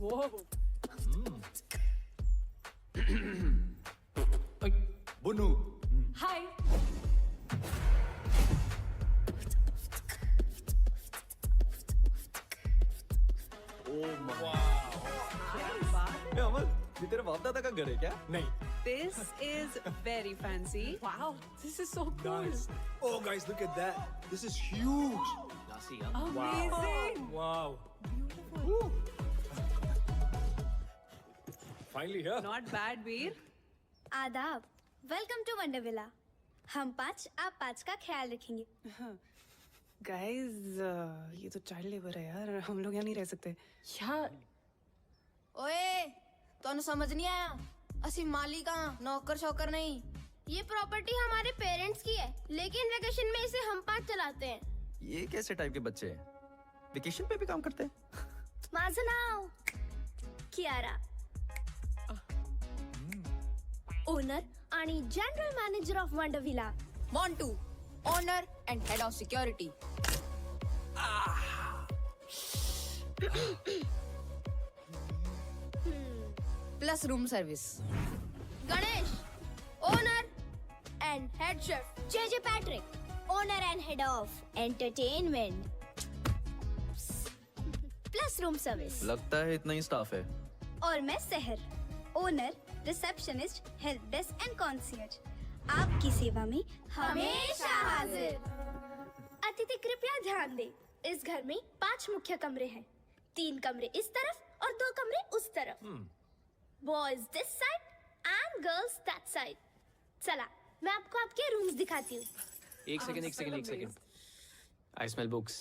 Whoa. Bunu. Hi. अमन, ये तेरे बाप दादा का घर है क्या? नहीं. This is very fancy. Wow. This is so cool. Nice. Oh guys, look at that. This is huge. Amazing. Wow. Beautiful. Finally here. Not bad, Veer. आदाब, वेलकम टू वंडर विला। हम 5 आप 5 का ख्याल रखेंगे। Guys, ये तो child labour है यार, हम लोग यहाँ नहीं रह सकते। Yeah. ओए, तोनु समझ नहीं आया? असि मालिक हाँ, नौकर शौकर नहीं। ये प्रॉपर्टी हमारे पेरेंट्स की है, लेकिन वेकेशन में इसे हम 5 चलाते हैं। ये कैसे टाइप के बच्चे हैं? वेकेशन पे भी काम करते हैं? माझं नाव कियारा, ओनर आणि general manager of Wonder Villa. Montu, owner and head of security. Plus room service. Ganesh, owner and head chef. JJ Patrick, owner and head of entertainment plus room service. लगता है इतना ही स्टाफ है। और मैं Sahar, owner, receptionist, help desk and concierge. आपकी सेवा में हमेशा हाजिर। अतिथि कृपया ध्यान दें, इस घर में 5 मुख्य कमरे हैं। 3 कमरे इस तरफ और 2 कमरे उस तरफ। Boys this side and girls that side. चला, मैं आपको आपके रूम्स दिखाती हूँ। एक सेकंड। I smell books.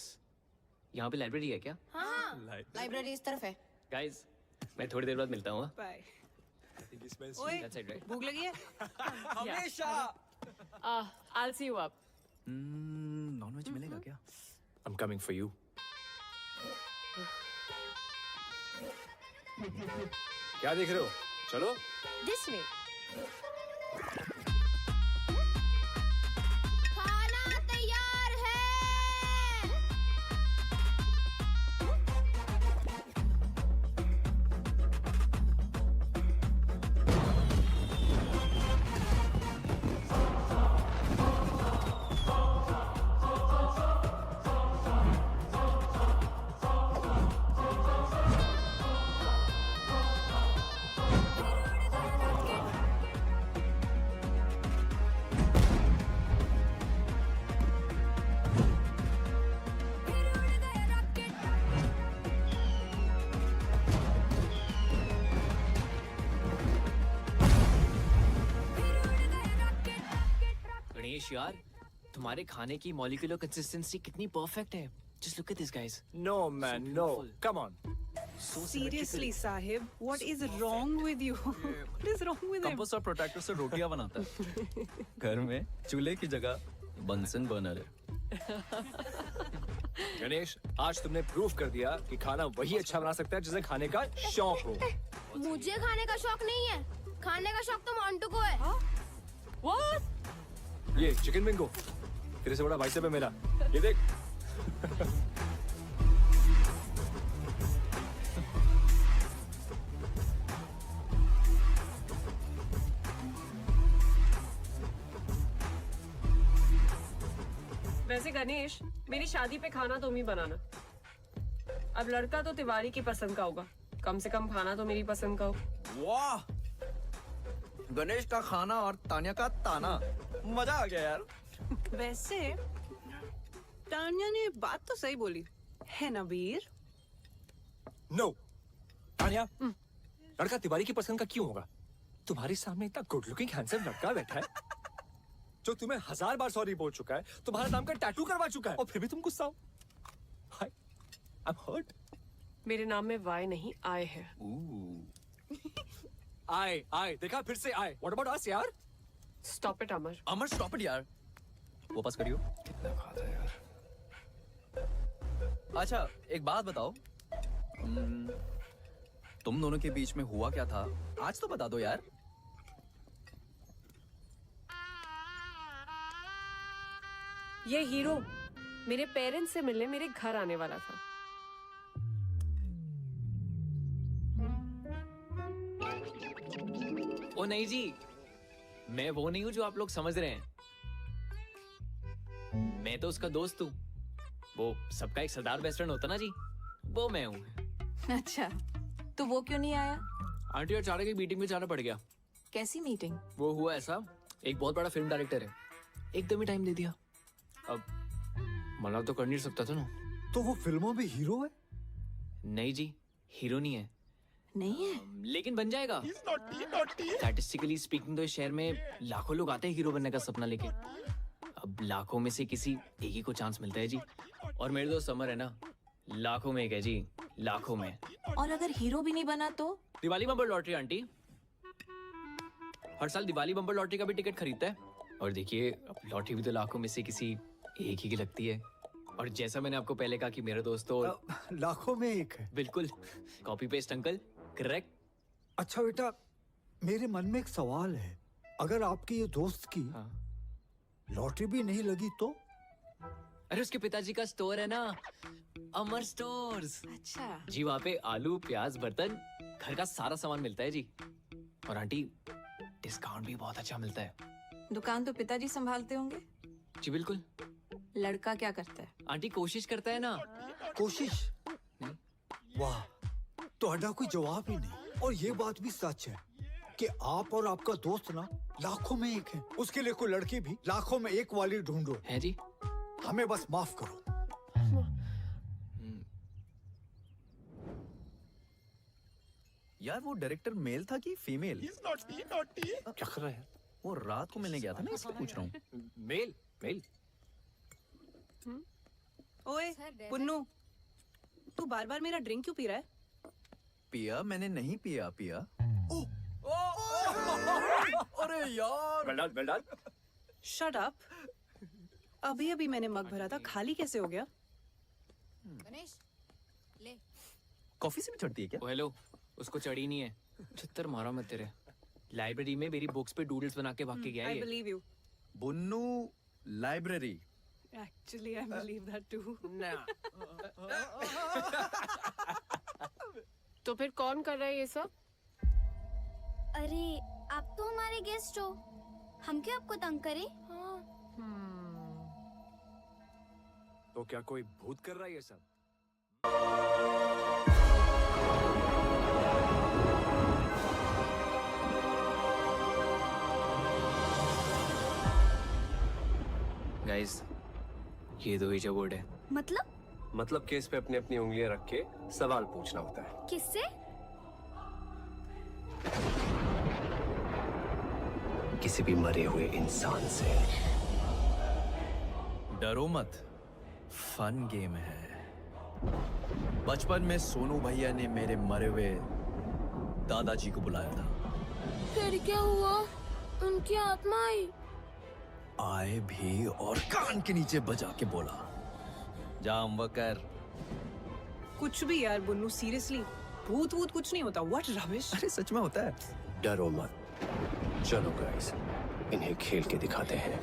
यहाँ पे लाइब्रेरी है क्या? हाँ, लाइब्रेरी इस तरफ है। गाइस, मैं थोड़ी देर बाद मिलता हूँ। Bye. That's it, right? भूख लगी है? हमेशा। I'll see you up. Nonveg मिलेगा क्या? I'm coming for you. क्या देख रहे हो? चलो. This way. खाना तैयार है। गणेश यार, तुम्हारे खाने की मॉलिक्यूलर कंसिस्टेंसी कितनी परफेक्ट है। Just look at this, guys. No man, no. Come on. So Seriously, Sahib, what is wrong with you? What is wrong with him? Compost और प्रोटेक्टर से रोटियां बनाता है। घर में चूल्हे की जगह बंसन बर्नर है। गणेश, आज तुमने प्रूव कर दिया कि खाना वही अच्छा बना सकता है जिसे खाने का शौक हो। मुझे खाने का शौक नहीं है, खाने का शौक तो मोंटू को है। What? ये चिकन बिंगो, तेरे से बड़ा भाई साहब है मेरा। ये देख। वैसे गणेश, मेरी शादी पे खाना तुम ही बनाना। अब लड़का तो तिवारी की पसंद का होगा, कम से कम खाना तो मेरी पसंद का हो। वाह! गणेश का खाना और तान्या का ताना, मजा आ गया यार। वैसे तान्या ने बात तो सही बोली है ना वीर? नो, तान्या, लड़का तिवारी की पसंद का क्यों होगा? तुम्हारे सामने इतना गुड लुकिंग हैंडसम लड़का बैठा है जो तुम्हें 1000 बार सॉरी बोल चुका है, तुम्हारा नाम का टैटू करवा चुका है, और फिर भी तुम गुस्सा हो। I am hurt. मेरे नाम में वाई नहीं आए है। आई देखा, फिर से आई। व्हाट अबाउट अस यार? Stop it Amar. Amar stop it यार। वापस करियो। कितना खाता है यार। अच्छा, एक बात बताओ, तुम दोनों के बीच में हुआ क्या था? आज तो बता दो यार। ये हीरो मेरे पेरेंट्स से मिलने मेरे घर आने वाला था। नहीं जी, मैं वो नहीं हूँ जो आप लोग समझ रहे हैं। मैं तो उसका दोस्त हूँ। वो सबका एक सरदार बेस्ट फ्रेंड होता ना जी, वो मैं हूँ। अच्छा, तो वो क्यों नहीं आया? आंटी अचानक एक मीटिंग में जाना पड़ गया। कैसी मीटिंग? वो हुआ ऐसा, एक बहुत बड़ा फिल्म डायरेक्टर है, एकदम ही टाइम दे दिया। अब मना तो कर नहीं सकता था ना। तो वो फिल्मों में हीरो है? नहीं जी, हीरो नहीं है। नहीं है? लेकिन बन जाएगा। स्टैटिस्टिकली स्पीकिंग तो इस शहर में लाखों लोग आते हैं हीरो बनने का सपना लेके। अब लाखों में से किसी एक ही को चांस मिलता है जी। और मेरे दोस्त समर है ना, लाखों में एक है जी, लाखों में। और अगर हीरो भी नहीं बना तो? दिवाली बम्पर लॉटरी आंटी, हर साल दिवाली बम्पर लॉटरी का भी टिकट खरीदता है। और देखिए, अब लॉटरी भी तो लाखों में से किसी एक ही की लगती है। और जैसा मैंने आपको पहले कहा कि मेरा दोस्त तो लाखों में एक है। बिल्कुल कॉपी पेस्ट अंकल, करेक्ट। अच्छा बेटा, मेरे मन में एक सवाल है। अगर आपके ये दोस्त की लॉटरी भी नहीं लगी तो? अरे उसके पिताजी का स्टोर है ना, अमर स्टोर्स। अच्छा जी, वहाँ पे आलू, प्याज, बर्तन, घर का सारा सामान मिलता है जी। और आंटी, डिस्काउंट भी बहुत अच्छा मिलता है। दुकान तो पिताजी संभालते होंगे? जी बिल्कुल। लड़का क्या करता है? आंटी कोशिश करता है ना। कोशिश? वाह, तो अड्डा कोई जवाब ही नहीं। और ये बात भी सच है कि आप और आपका दोस्त ना लाखों में एक है। उसके लिए कोई लड़की भी लाखों में एक वाली ढूंढो। है जी। हमें बस माफ करो। यार वो डायरेक्टर मेल था कि फीमेल? क्या कर रहा है? वो रात को मिलने गया था ना, इसलिए पूछ रहा हूँ। मेल मेल। ओए पुन्नू, तू बार बार मेरा ड्रिंक क्यों पी रहा है? पिया? मैंने नहीं पिया। अरे यार, वेल डन। Shut up. अभी अभी मैंने मग भरा था, खाली कैसे हो गया? गणेश ले। कॉफी से भी चढ़ती है क्या? ओ हेलो, उसको चढ़ी नहीं है। छित्तर मारा मैं तेरे। लाइब्रेरी में मेरी बुक्स पे डूडल्स बना के भाग के गया आई ये। Believe you. Bunnu library. Actually I believe that too. तो फिर कौन कर रहा है ये सब? अरे आप तो हमारे गेस्ट हो, हम क्यों आपको तंग करें? तो क्या कोई भूत कर रहा है ये सब? गाइस, ये दो ईजा बोर्ड है। मतलब केस पे अपनी अपनी उंगलियां रख के सवाल पूछना होता है। किससे? किसी भी मरे हुए इंसान से। डरो मत, फन गेम है। बचपन में सोनू भैया ने मेरे मरे हुए दादाजी को बुलाया था। फिर क्या हुआ? उनकी आत्मा आई? आए भी और कान के नीचे बजा के बोला, जाम वकर। कुछ भी यार बुन्नू, सीरियसली भूत वूत कुछ नहीं होता। What rubbish. अरे सच में होता है। डरो मत, चलो गाइस, इन्हें खेल के दिखाते हैं।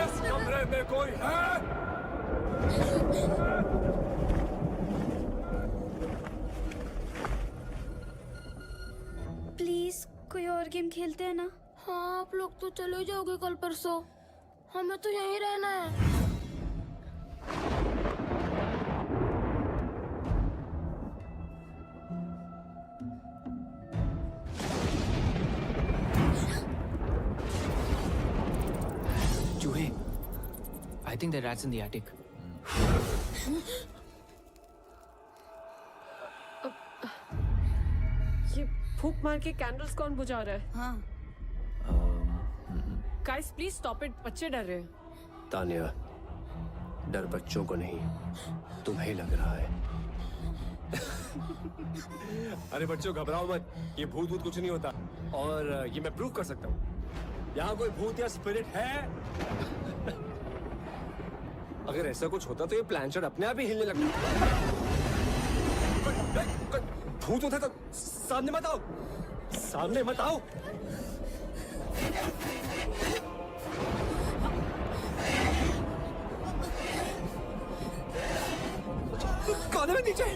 इस कमरे में कोई है? प्लीज कोई और गेम खेलते हैं ना? हाँ, आप लोग तो चले जाओगे कल परसों, हमें तो यहीं रहना है। चूहे। I think the rat's in the attic. ये फूंक मार के कैंडल्स कौन बुझा रहा है? हाँ, गाइस प्लीज स्टॉप इट, बच्चे डर रहे हैं। तानिया, डर बच्चों को नहीं, तुम्हें लग रहा है। अरे बच्चों घबराओ मत, ये भूत भूत कुछ नहीं होता। और ये मैं प्रूव कर सकता हूँ। यहाँ कोई भूत या स्पिरिट है? अगर ऐसा कुछ होता तो ये प्लानचेट अपने आप ही हिलने लगता। भूत होता तो सामने मत आओ, सामने मत आओ। कोने में नीचे।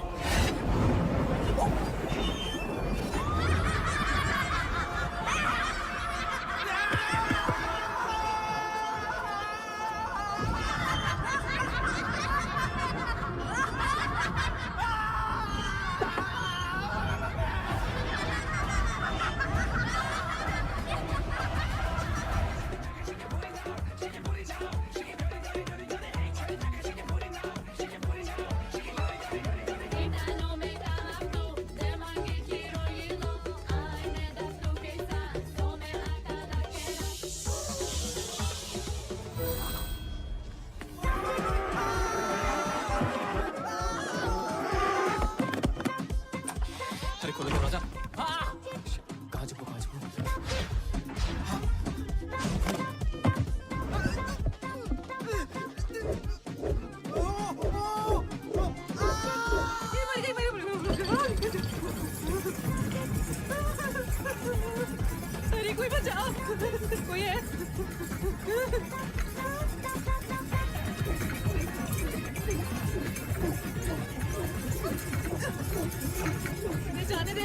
अरे खोलो दरवाजा। कहाँ छुपो कहाँ छुपो? अरे कोई बचाओ, कोई है? मुझे जाने दे।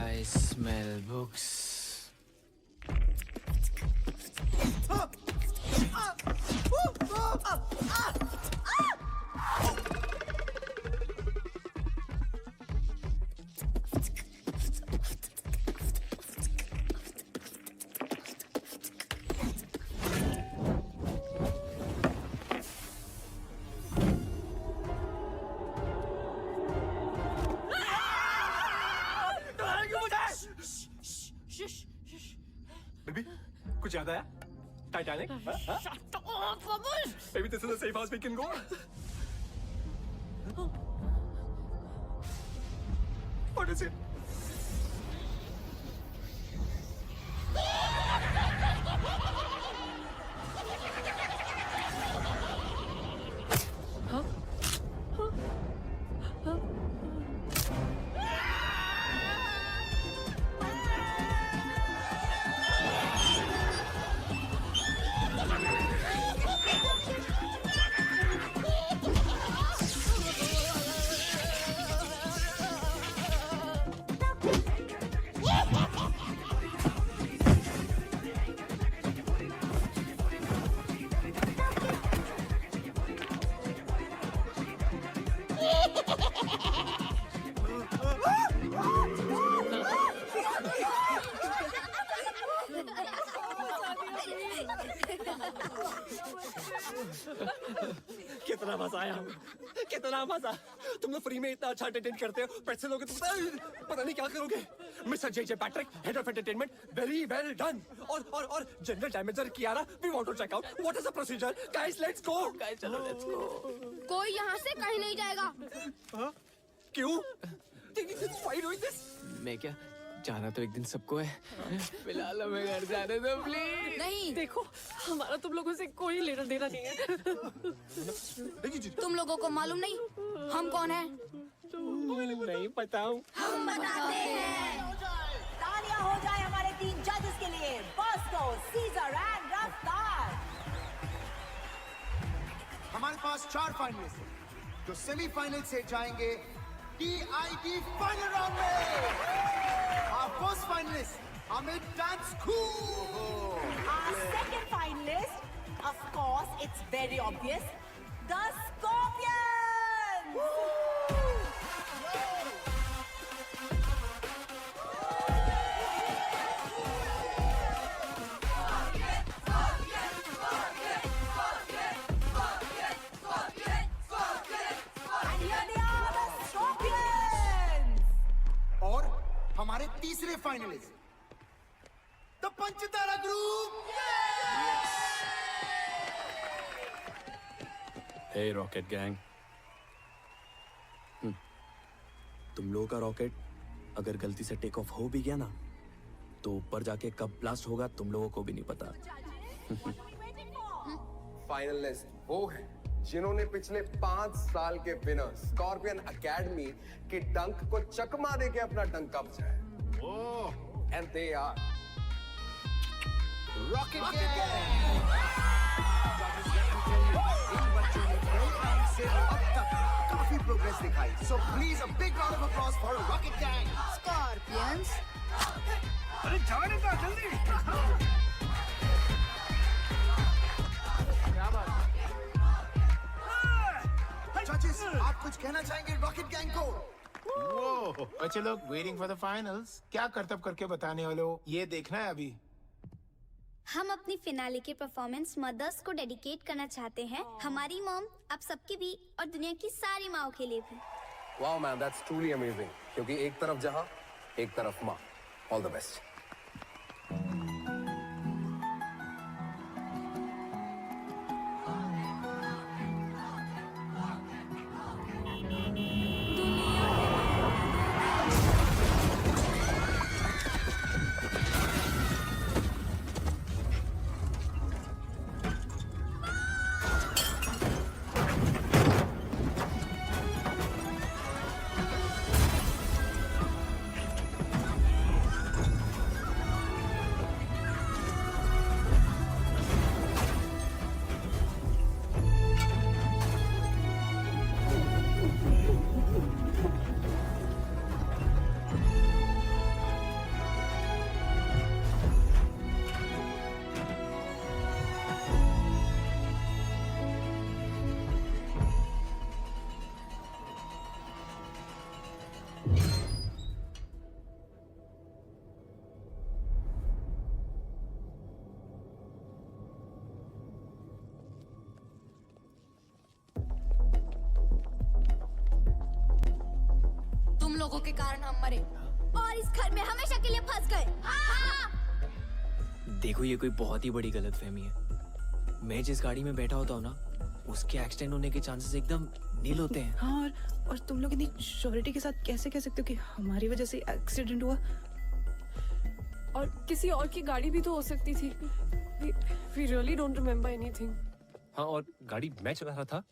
I smell books. बेबी कुछ याद आया? Titanic? Maybe this is the safe house we can go. What is it? कितना मजा आया, कितना मजा। तुम लोग फ्री में इतना अच्छा एंटरटेन करते हो, पैसे लोगे तो पता नहीं क्या करोगे। Mister J Patrick, head of entertainment, very well done. और general damager Kiara, we want to check out what is the procedure. Guys let's go. Guys चलो लेट्स गो। कोई यहाँ से कहीं नहीं जाएगा। क्यों? Why doing this? मैं क्या जाना तो एक दिन सबको है, फिलहाल हमें घर जाने दो प्लीज। नहीं, देखो हमारा तुम लोगों से कोई लेना देना नहीं है। तुम लोगों को मालूम नहीं हम कौन हैं? नहीं पता हूँ। हम बताते हैं। तालियां हो जाए हमारे 3 जजेस के लिए, बॉस्को, सीजर एंड रफ्तार। हमारे पास 4 फाइनलिस्ट हैं जो सेमीफाइनल से जाएंगे टीआईटी फाइनल राउंड में। Our first finalist, Amit Dance Cool. Our second finalist, of course, it's very obvious, the Scorpions! And here they are, the Scorpions! और हमारे तीसरे finalist the Panchtara group. Hey Rocket Gang, तुम लोगों का rocket अगर गलती से टेक ऑफ हो भी गया ना, तो ऊपर जाके कब ब्लास्ट होगा तुम लोगों को भी नहीं पता। फाइनलिस्ट वो है जिन्होंने पिछले 5 साल के विनर स्कॉर्पियन एकेडमी के डंक को चकमा देके अपना डंका बचाया। And they are Rocket Gang. इन बच्चों ने कई टाइम से अब तक काफी प्रोग्रेस दिखाई। So please a big round of applause for rocket gang. Scorpions. अरे जाने का जल्दी। क्या बात? जजेस, आप कुछ कहना चाहेंगे रॉकेट गैंग को? वो बच्चे लोग वेटिंग फॉर द फाइनल्स। क्या करतब करके बताने वाले हो, ये देखना है अभी। हम अपनी फिनाले के परफॉर्मेंस मदर्स को डेडिकेट करना चाहते हैं। हमारी मॉम, आप सबकी भी और दुनिया की सारी माओ के लिए भी। Wow man, that's truly amazing. क्योंकि एक तरफ जहां, एक तरफ मां। All the best. लोगों के कारण हम मरे और इस घर में हमेशा के लिए फंस गए। देखो ये कोई बहुत ही बड़ी गलतफहमी है। मैं जिस गाड़ी में बैठा होता हूँ ना, उसके एक्सीडेंट होने के चांसेस एकदम नील होते हैं। हाँ, और तुम लोग इतनी श्योरिटी के साथ कैसे कह सकते हो कि हमारी वजह से एक्सीडेंट हुआ? और किसी और की गाड़ी भी तो हो सकती थी। We really don't remember anything. हाँ, और गाड़ी मैं चला रहा था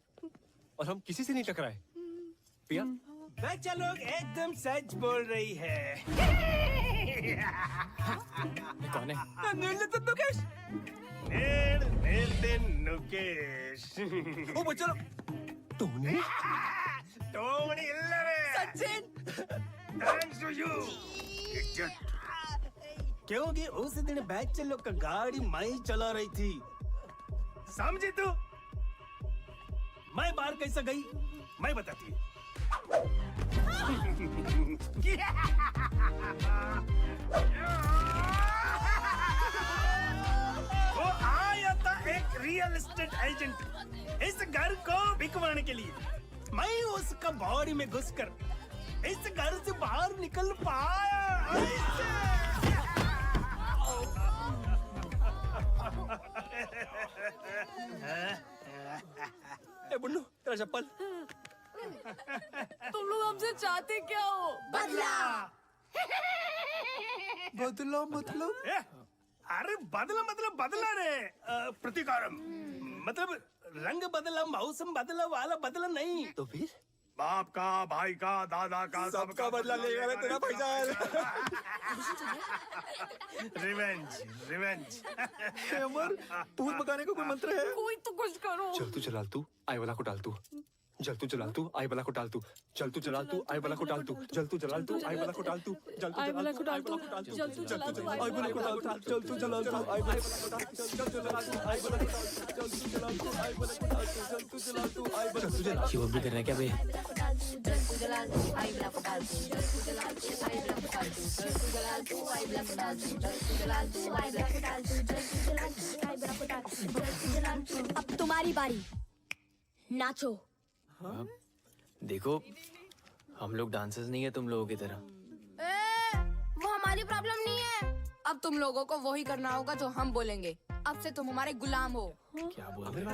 और हम किसी से नहीं टकराए। पिया? बच्चा लोग एकदम सच बोल रही है। कौन है? नुकेश। नुकेश। ओ बच्चा लोग, टोनी? टोनी इल्लरे। सचिन। Thanks to you. क्योंकि उस दिन बच्चे लोग का गाड़ी मैं ही चला रही थी, समझी तू? मैं बाहर कैसे गई मैं बताती हूँ। वो आया था एक रियल एस्टेट एजेंट इस घर को बिकवाने के लिए। मैं उसका बॉडी में घुसकर इस घर से बाहर निकल पाया। ए बुल्लू, तेरा चप्पल। तुम लोग हमसे चाहते क्या हो? बदला। बदला मतलब? अरे बदला मतलब बदला रे, प्रतिकारम मतलब रंग बदला, मौसम बदला वाला बदला नहीं। तो फिर बाप का, भाई का, दादा का, सबका बदला लेगा रे तेरा पैसा। Revenge revenge. अमर, भूत भगाने का कोई मंत्र है? कोई तो कुछ करो। चल तू चलाल तू, आई वाला को डाल तू। जल तू चलाल तू, आई वाला को डाल तू। चल तू चलाल तू, आई वाला को डाल तू। जल तू चलाल तू, आई वाला को डाल तू। जल तू चलाल तू, आई वाला को डाल तू। जल तू चलाल तू, आई वाला को डाल तू। जल तू चलाल तू, आई वाला को डाल तू। जल तू चलाल तू, आई वाला को डाल तू। जल तू चलाल तू, शिवक भी कर रहा है क्या बे? अब तुम्हारी बारी, नाचो। देखो हम लोग डांसर्स नहीं है तुम लोगों की तरह। वो हमारी प्रॉब्लम नहीं है। अब तुम लोगों को वही करना होगा जो हम बोलेंगे। अब से तुम हमारे गुलाम हो। क्या बोल रहे हो?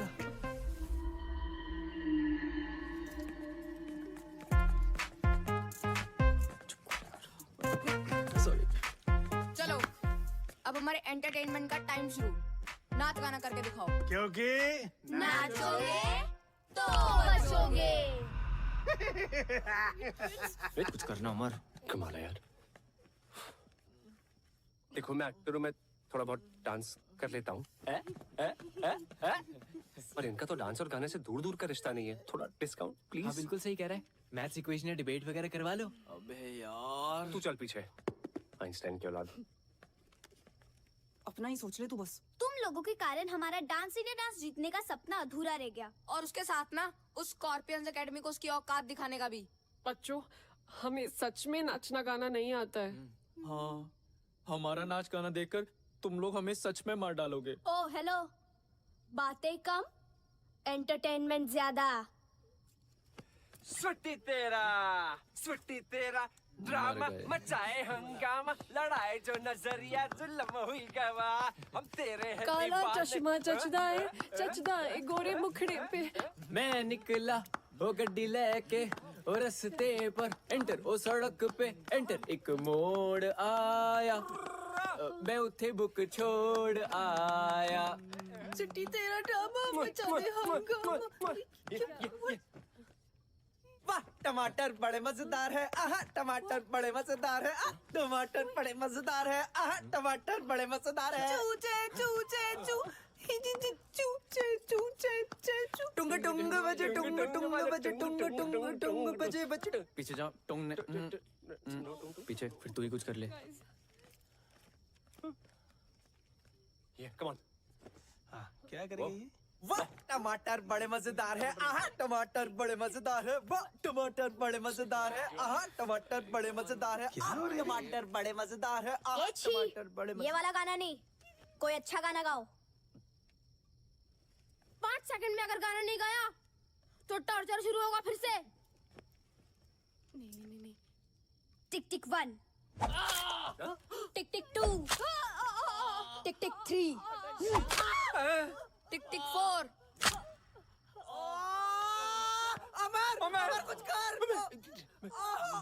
चलो अब हमारे एंटरटेनमेंट का टाइम शुरू। नाच गाना करके दिखाओ। क्योंकि नाचोगे तो बचोगे। कुछ करना उमर। कमाल है यार। देखो मैं एक्टर हूँ, मैं थोड़ा बहुत डांस कर लेता हूँ। पर इनका तो डांस और गाने से दूर दूर का रिश्ता नहीं है। थोड़ा डिस्काउंट प्लीज। हाँ बिल्कुल सही कह रहा है। मैथ्स इक्वेशन या डिबेट वगैरह करवा लो। अबे यार तू चल पीछे, आइंस्टाइन की औलाद। अपना ही सोच ले तू बस। तुम लोगों के कारण हमारा डांस इंडिया डांस जीतने का सपना अधूरा रह गया। और उसके साथ ना उस स्कॉर्पियंस एकेडमी को उसकी औकात दिखाने का भी। बच्चों, हमें सच में नाचना गाना नहीं आता है। हाँ, हमारा नाच गाना देखकर तुम लोग हमें सच में मार डालोगे। ओ हेलो, बातें कम, एंटरटेनमेंट ज्यादा। सुट्टी तेरा ड्रामा मचाए हंगामा, लड़ाई जो नजरिया जुल्म हुई गवा, हम तेरे हैं काला दीवाने। चश्मा चचदा है गोरे मुखड़े पे। मैं निकला वो गड्डी लेके ओ रस्ते पर एंटर ओ सड़क पे एंटर एक मोड़ आया मैं उठे बुक छोड़ आया। चिट्टी तेरा ड्रामा मचाए हंगामा। वाह टमाटर बड़े मजेदार है, आहा टमाटर बड़े मजेदार है, आह टमाटर बड़े मजेदार है, आहा टमाटर बड़े मजेदार है। चूचे चूचे चू टुंग टुंग बजे टुंग टुंग बजे टुंग टुंग टुंग बजे बजे। पीछे जाओ टोंग ने पीछे फिर तू ही कुछ कर ले। ये कम ऑन। क्या करेंगे ये? वाह टमाटर बड़े मजेदार है, आहा टमाटर बड़े मजेदार है, वाह टमाटर बड़े मजेदार है, आहा टमाटर बड़े मजेदार है, आहा टमाटर बड़े मजेदार है, आहा टमाटर बड़े ये वाला गाना नहीं, कोई अच्छा गाना गाओ। 5 सेकंड में अगर गाना नहीं गाया तो टॉर्चर शुरू होगा फिर से। नहीं। टिक टिक 1, टिक टिक 2, टिक टिक 3, टिक टिक 4। अमर कुछ कर।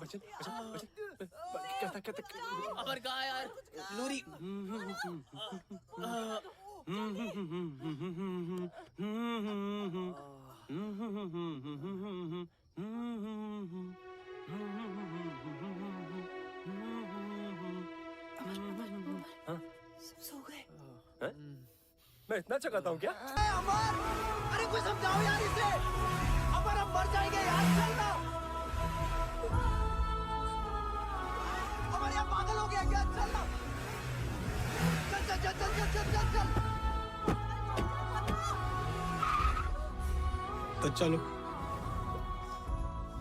बचन क्या था अमर कहाँ यार? नूरी सब सो गए। मैं इतना चकाता हूँ क्या? अमर अरे कुछ समझाओ यार इसे। अमर हम मर जाएंगे यार, चलना। अमर यार पागल हो गया क्या? चलना। चल। तो चलो,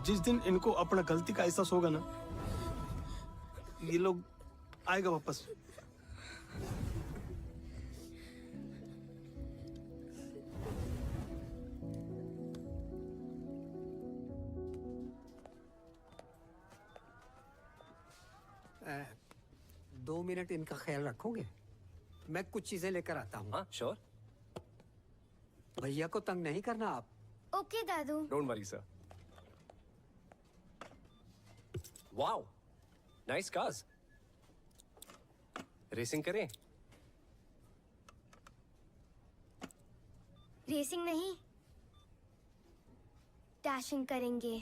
जिस दिन इनको अपना गलती का एहसास होगा ना, ये लोग आएगा वापस। दो मिनट इनका ख्याल रखोगे? मैं कुछ चीजें लेकर आता हूँ। हाँ श्योर। भैया को तंग नहीं करना आप। Okay Dadu. Don't worry sir. Wow nice cars. Racing करें? रेसिंग नहीं, डैशिंग करेंगे।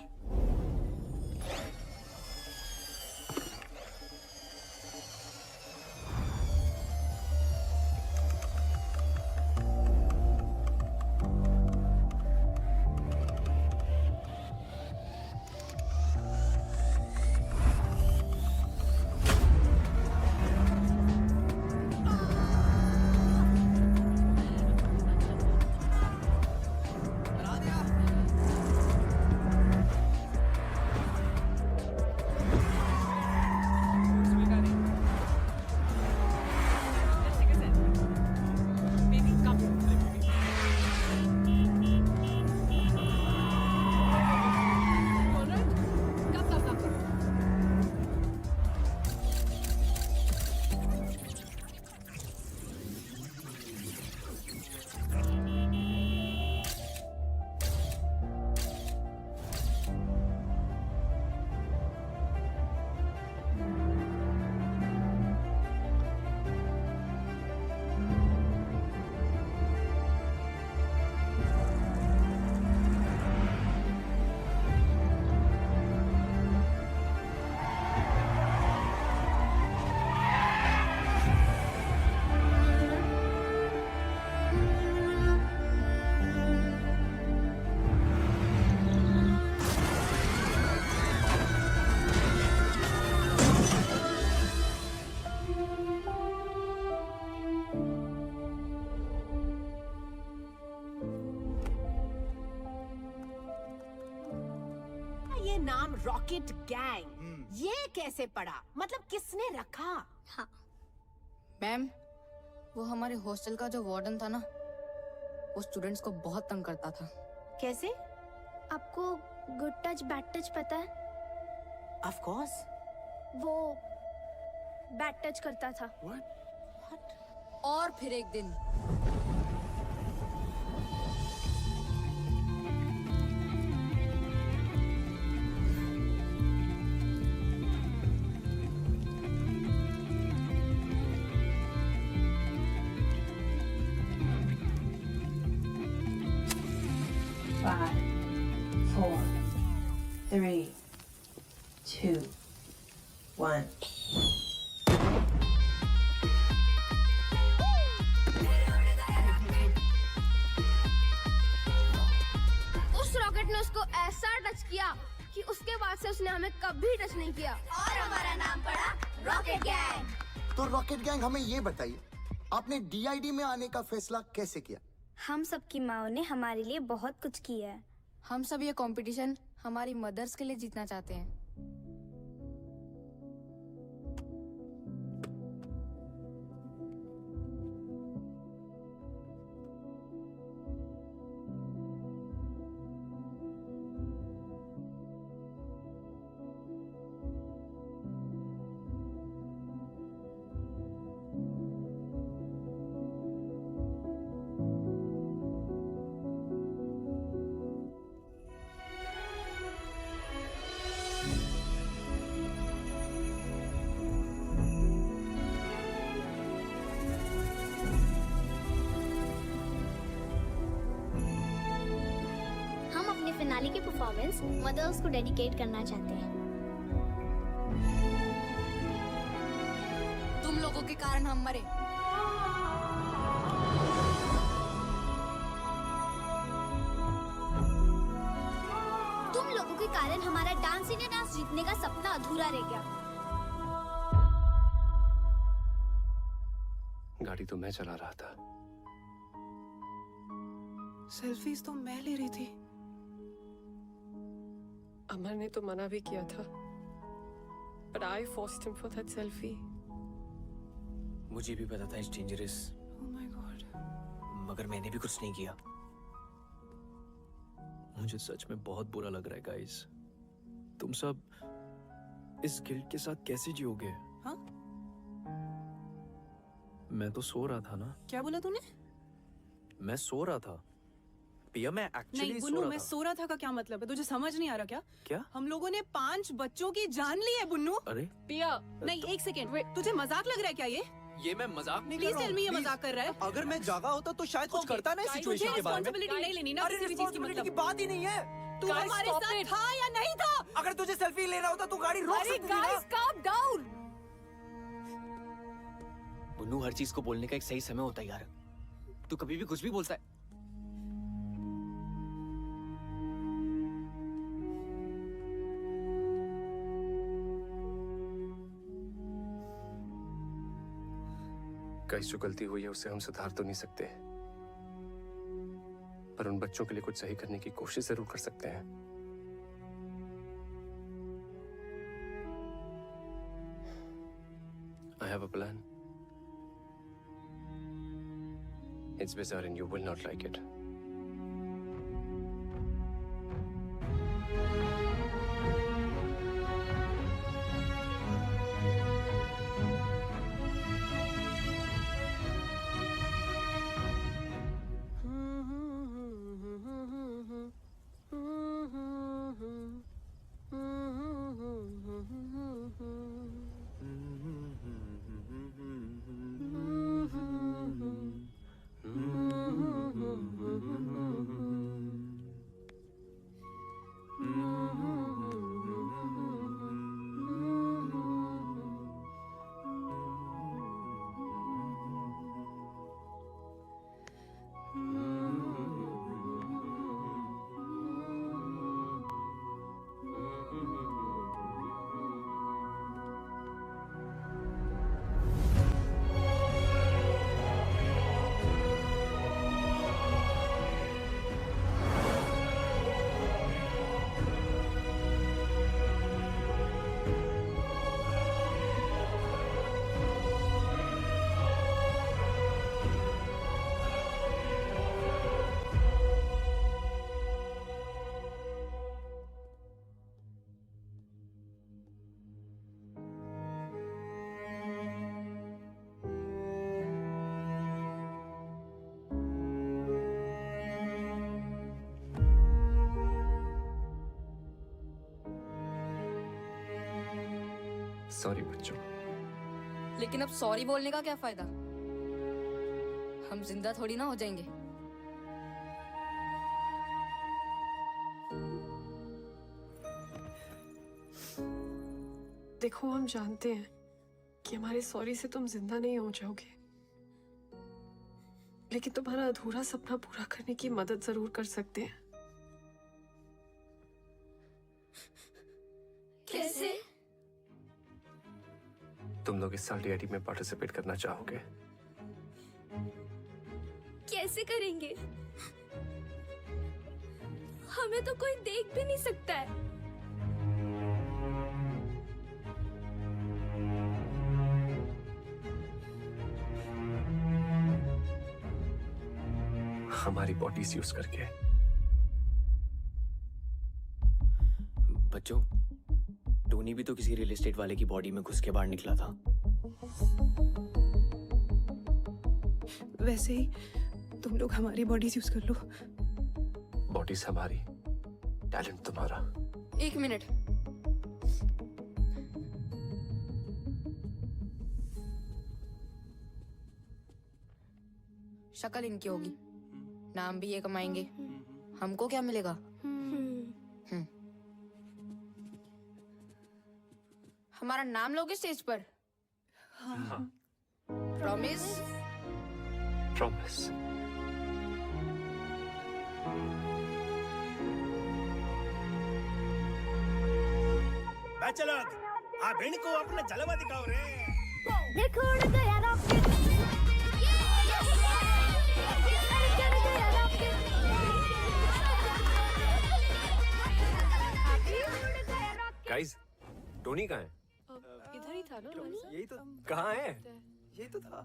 नाम रॉकेट गैंग ये कैसे पड़ा? मतलब किसने रखा? हाँ मैम, वो हमारे हॉस्टल का जो वार्डन था ना, वो स्टूडेंट्स को बहुत तंग करता था। कैसे? आपको गुड टच बैड टच पता है? Of course. वो बैड टच करता था। और फिर एक दिन Five, 4, 3, 2, 1. उस रॉकेट ने उसको ऐसा टच किया कि उसके बाद से उसने हमें कभी टच नहीं किया और हमारा नाम पड़ा रॉकेट गैंग। तो रॉकेट गैंग हमें ये बताइए, आपने डीआईडी में आने का फैसला कैसे किया? हम सबकी माओ ने हमारे लिए बहुत कुछ किया है। हम सब ये कंपटीशन हमारी मदर्स के लिए जीतना चाहते हैं। फिनाले की परफॉर्मेंस मदर्स को डेडिकेट करना चाहते हैं। तुम लोगों के कारण हम मरे। तुम लोगों के कारण हमारा डांस इंडिया डांस जीतने का सपना अधूरा रह गया। गाड़ी तो मैं चला रहा था। सेल्फीज तो मैं ले रही थी। अमर ने तो मना भी किया था, but I forced him for that selfie. मुझे भी पता था it's dangerous, Oh my God. मगर मैंने भी कुछ नहीं किया। मुझे सच में बहुत बुरा लग रहा है गाइस। तुम सब इस गिल्ट के साथ कैसे जियोगे? हाँ? मैं तो सो रहा था ना। क्या बोला तूने? मैं सो रहा था पिया, मैं एक्चुअली नहीं सो बुन्नू, रहा मैं था। सो रहा था का क्या मतलब है? तुझे समझ नहीं आ रहा क्या? क्या? हम लोगों ने 5 बच्चों की जान ली है बुन्नू। अरे पिया, नहीं एक सेकेंड, तुझे मजाक लग रहा है क्या ये मैं मजाक नहीं कर प्लीज रहा हूँ। टेल मी ये Please. मजाक कर रहा है? अगर मैं जागा होता तो शायद कुछ करता ना इस तुझे सिचुएशन के बारे में। रिस्पांसिबिलिटी नहीं लेनी ना अरे किसी भी चीज की, responsibility मतलब की बात ही नहीं है। तू हमारे साथ था या नहीं था? अगर तुझे सेल्फी लेना होता तो गाड़ी रोक सकती थी ना। Guys calm down. बुन्नू, हर चीज को बोलने का एक सही समय होता है यार। तू कभी भी कुछ भी बोलता है। गाइस, जो गलती हुई है उसे हम सुधार तो नहीं सकते, पर उन बच्चों के लिए कुछ सही करने की कोशिश जरूर कर सकते हैं। I have a plan. It's bizarre and you will not like it. Sorry बच्चों। लेकिन अब सॉरी बोलने का क्या फायदा? हम जिंदा थोड़ी ना हो जाएंगे। देखो, हम जानते हैं कि हमारे सॉरी से तुम जिंदा नहीं हो जाओगे, लेकिन तुम्हारा अधूरा सपना पूरा करने की मदद जरूर कर सकते हैं। कैसे? तुम लोग इस साल DID में पार्टिसिपेट करना चाहोगे? कैसे करेंगे? हमें तो कोई देख भी नहीं सकता है। हमारी बॉडीज यूज करके। बच्चों, टोनी भी तो किसी रियल एस्टेट वाले की बॉडी में घुस के बाहर निकला था। वैसे ही तुम लोग हमारी बॉडीज यूज कर लो। बॉडीज हमारी, टैलेंट तुम्हारा। 1 मिनट। शक्ल इनकी होगी, नाम भी ये कमाएंगे, हमको क्या मिलेगा? हमारा नाम लोगे स्टेज पर? हाँ। प्रॉमिस? प्रॉमिस। बच्चे लोग, आप इनको अपना जलवा दिखाओ रे। देखो उड़ गया रॉकेट। गाइस, टोनी कहाँ है? इधर ही था ना? यही तो। कहाँ है? यही तो था।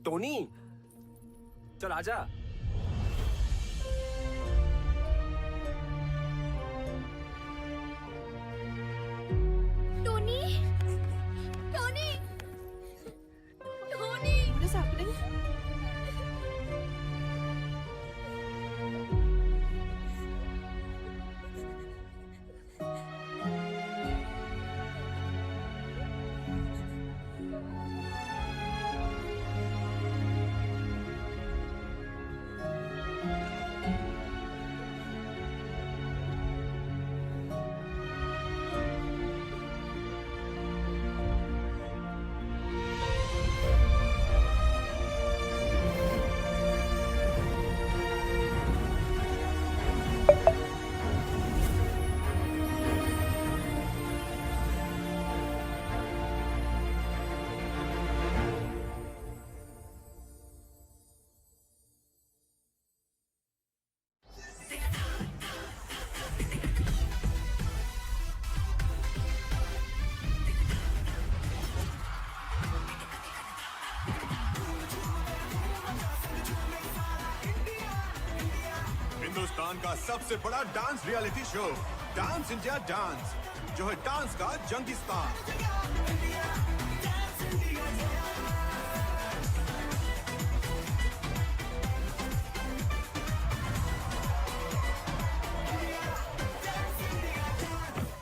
टोनी, चल आजा। Tony, Tony, Tony. What is happening? Hindustan का सबसे बड़ा dance reality show Dance India Dance, जो है डांस का जंगिस्तान।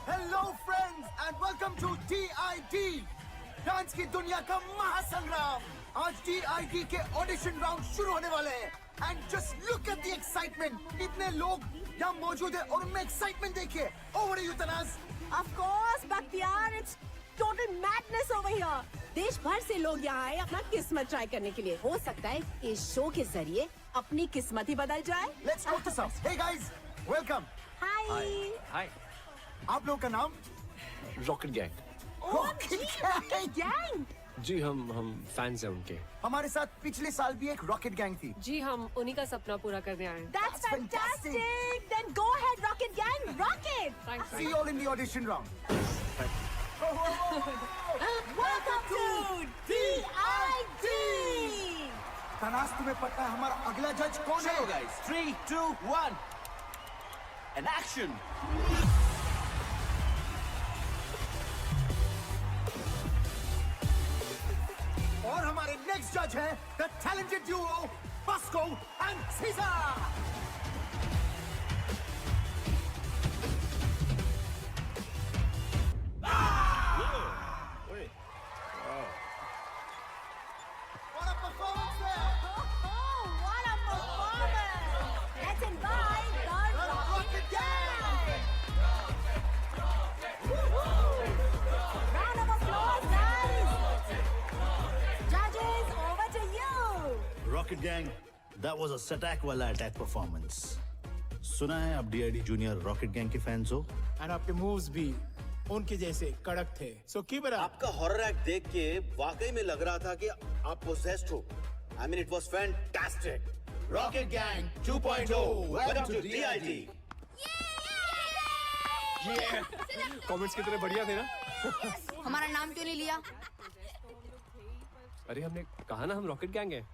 Hello friends and welcome to DID, dance की दुनिया का महासंग्राम। आज DID के ऑडिशन राउंड शुरू होने वाले हैं and just look at the excitement. इतने लोग यहाँ मौजूद हैं और उनमें एक्साइटमेंट देखिए। Over you Tanaaz. Of course, Bakhtiar, it's total madness over here. देश भर से लोग यहाँ आए अपना किस्मत ट्राई करने के लिए। हो सकता है इस शो के जरिए अपनी किस्मत ही बदल जाए। Let's go to some. Hey guys, welcome. Hi. हाय। आप लोगों का नाम? Rocket Gang. Rocket Gang? जी, हम फैंस हैं उनके। हमारे साथ पिछले साल भी एक रॉकेट गैंग थी। जी, हम उन्हीं का सपना पूरा करने आए हैं। That's fantastic. Then go ahead, Rocket Gang. Rocket. See you all in the audition round. Welcome to DID. Tanaz, तुम्हें पता है हमारा अगला जज कौन है? Chalo guys, 3, 2, 1, and action. और हमारे नेक्स्ट जज है the talented duo Bosco and seizure. Gang, that was a सटैक वाला अटैक परफॉर्मेंस। सुना है आप DID जूनियर रॉकेट गैंग के फैंस हो? और आपके मूव्स भी उनके जैसे कड़क थे। So keep it up. आपका हॉरर एक्ट देख के वाकई में लग रहा था कि आप पोसेस्ड हो। I mean, it was fantastic. Rocket gang 2.0, Welcome to DID. Comments कितने बढ़िया थे ना? हमारा नाम क्यों नहीं लिया? अरे हमने कहा ना हम रॉकेट गैंग हैं।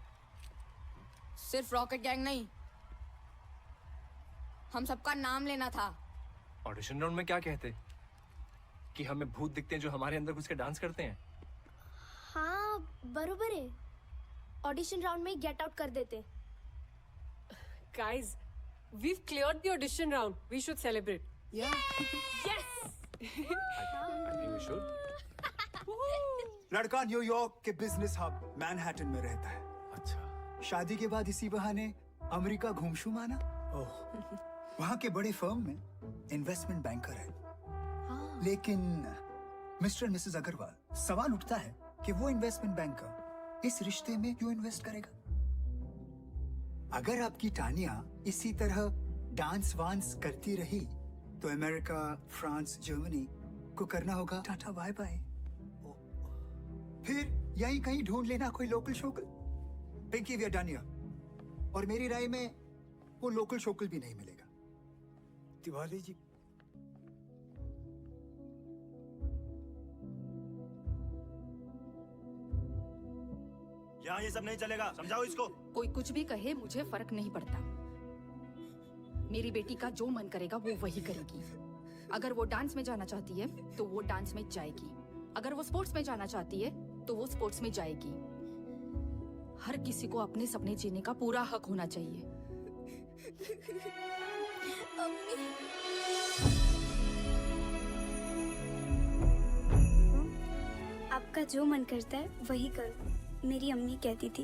सिर्फ रॉकेट गैंग नहीं, हम सबका नाम लेना था। ऑडिशन राउंड में क्या कहते कि हमें भूत दिखते हैं जो हमारे अंदर घुस के डांस करते हैं? हाँ बरोबर है, ऑडिशन राउंड में गेट आउट कर देते। Guys, we've cleared the audition round. We should celebrate. Yeah. Yes. I think we should. लड़का न्यूयॉर्क के बिजनेस हब मैनहट्टन में रहता है। अच्छा। शादी के बाद इसी बहाने अमेरिका घूमशू माना। वहाँ के बड़े फर्म में इन्वेस्टमेंट बैंकर है। लेकिन मिस्टर और मिसेस अग्रवाल, सवाल उठता है कि वो इन्वेस्टमेंट बैंकर इस रिश्ते में क्यों इन्वेस्ट करेगा? अगर आपकी टानिया इसी तरह डांस वांस करती रही तो अमेरिका, फ्रांस, जर्मनी को करना होगा टाटा बाय बाय। फिर यहीं कहीं ढूंढ लेना कोई लोकल शोकल। Pinky we are done here. और मेरी राय में वो लोकल शोकल भी नहीं मिलेगा। तिवारी जी, यहाँ ये सब नहीं चलेगा, समझाओ इसको। कोई कुछ भी कहे, मुझे फर्क नहीं पड़ता। मेरी बेटी का जो मन करेगा वो वही करेगी। अगर वो डांस में जाना चाहती है तो वो डांस में जाएगी, अगर वो स्पोर्ट्स में जाना चाहती है तो वो स्पोर्ट्स में जाएगी। हर किसी को अपने सपने जीने का पूरा हक होना चाहिए। आपका जो मन करता है वही करो। मेरी अम्मी कहती थी